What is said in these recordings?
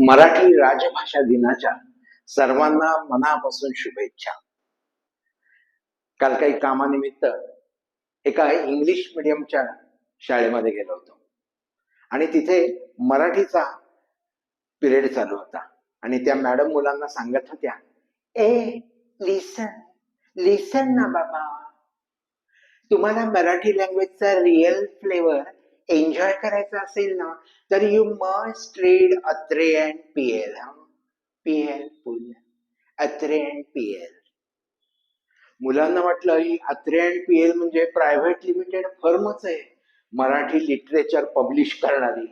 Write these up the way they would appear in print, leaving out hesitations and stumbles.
मराठी राजभाषा दिनाच्या सर्वांना मनापासून शुभेच्छा. काल काही कामानिमित्त एका इंग्लिश मीडियमच्या शाळेमध्ये गेलो होतो आणि तिथे मराठीचा पिरियड चालू होता आणि त्या मॅडम मुलांना सांगत होत्या, ए लिसन लिसन ना बाबा, तुम्हाला मराठी लँग्वेजचा रिअल फ्लेवर एन्जॉय करायचा असेल ना तर you must read Atre and PL. PL Pula Atre and PL. मुलांना वाटलं ही अत्रे अँड पीएल म्हणजे प्रायव्हेट लिमिटेड फर्मच आहे, मराठी लिटरेचर पब्लिश करणारी.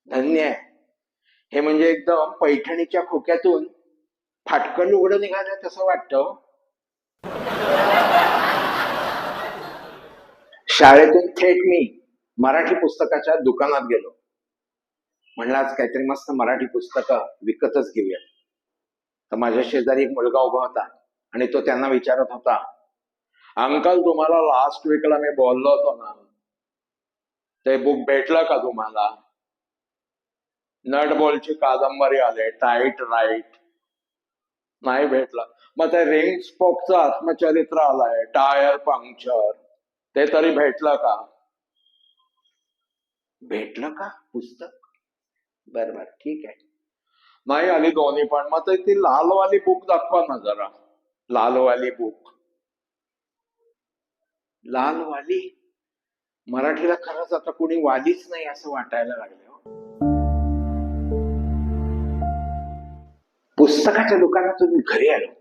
धन्य आहे, हे म्हणजे एकदम पैठणीच्या खोक्यातून फाटकन उघडं निघालं तसं वाटतं. शाळेतून थेट मी मराठी पुस्तकाच्या दुकानात गेलो. म्हणलं आज काहीतरी मस्त मराठी पुस्तकं विकतच घेऊया. तर माझ्या शेजारी एक मुलगा उभा होता आणि तो त्यांना विचारत होता, अंकल तुम्हाला लास्ट वीकला मी बोललो होतो ना, ते बुक भेटलं का तुम्हाला? नटबॉलची कादंबरी आले, टाईट राईट. नाही भेटलं. मग ते रिंग स्पोकचं आत्मचरित्र आलंय, टायर पंक्चर, ते तरी भेटलं का? भेटलं का पुस्तक? बरोबर, ठीक आहे. नाही आली दोन्ही पण. मग ती लालवाली बुक दाखवा ना जरा. लालवाली बुक. लालवाली? मराठीला खरंच आता कुणी वालीच नाही असं वाटायला लागलं. पुस्तकाच्या दुकानातून मी घरी आलो.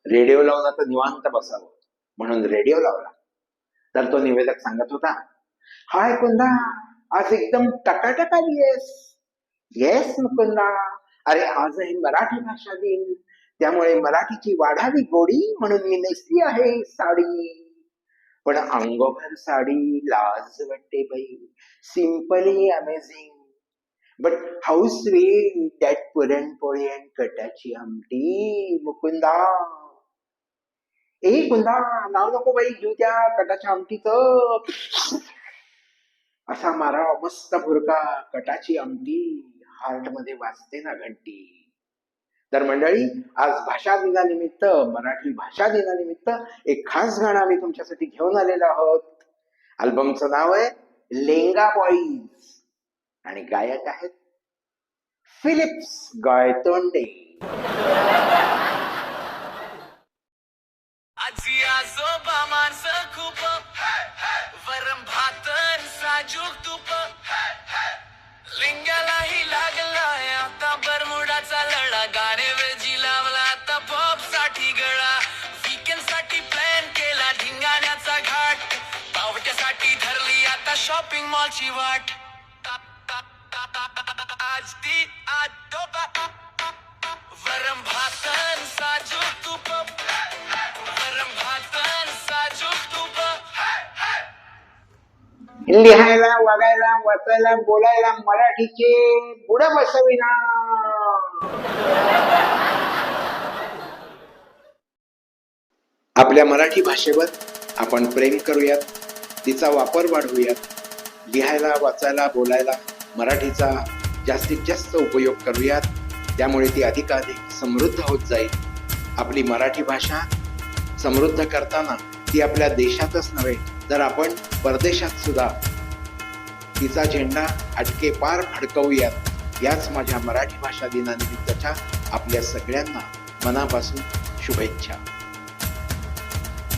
रेडिओ लावून आता निवांत बसावं म्हणून रेडिओ लावला. तर तो निवेदक सांगत होता, हाय कुंदा, आज एकदम टकाटक आलीयस. येस मुकुंदा, अरे आज आहे मराठी भाषा दिन, त्यामुळे मराठीची वाढावी गोडी म्हणून मी नेसली आहे साडी. पण अंगोभर साडी लाज वाटते बाई. Simply amazing, but how sweet that puranpoli and katachi amti. Mukunda, ए कुंदा, नाव नको बाई घेऊ त्या कटाच्या आमटीचं. असा मारा मस्त भुरका, कटाची आमटी हार्ट मध्ये वाजते ना घंटी. तर मंडळी, आज भाषा दिनानिमित्त, मराठी भाषा दिनानिमित्त एक खास गाणं आम्ही तुमच्यासाठी घेऊन आलेलो आहोत. अल्बमचं नाव आहे लेंगा बॉईज आणि गायक आहेत फिलिप्स गायतोंडे. आजी आजोबा माणसं खूप, वरम भात साजूक तूप, लिंगालाही लागलाय आता बरमुडाचा लढा. गाणे वेळजी लावला आता पॉप साठी गळा. वीकेंड साठी प्लॅन केला धिंगाण्याचा घाट. पावट्यासाठी धरली आता शॉपिंग मॉलची वाट. आज ती आजोबा, वरम भात साजूक तूप, वरम भात साजूक तूप. लिहायला, वागायला, वाचायला, बोलायला मराठीचे बुड बसविना. आपल्या मराठी भाषेवर आपण प्रेम करूयात, तिचा वापर वाढवूयात. लिहायला, वाचायला, बोलायला मराठीचा जास्तीत जास्त उपयोग करूयात, त्यामुळे ती अधिकाधिक समृद्ध होत जाईल. आपली मराठी भाषा समृद्ध करताना ती आपल्या देशातच नव्हे तर आपण परदेशात सुद्धा तिचा झेंडा अटके पार फडकवूयात. याच माझ्या मराठी भाषा दिनानिमित्तच्या आपल्या सगळ्यांना मनापासून शुभेच्छा.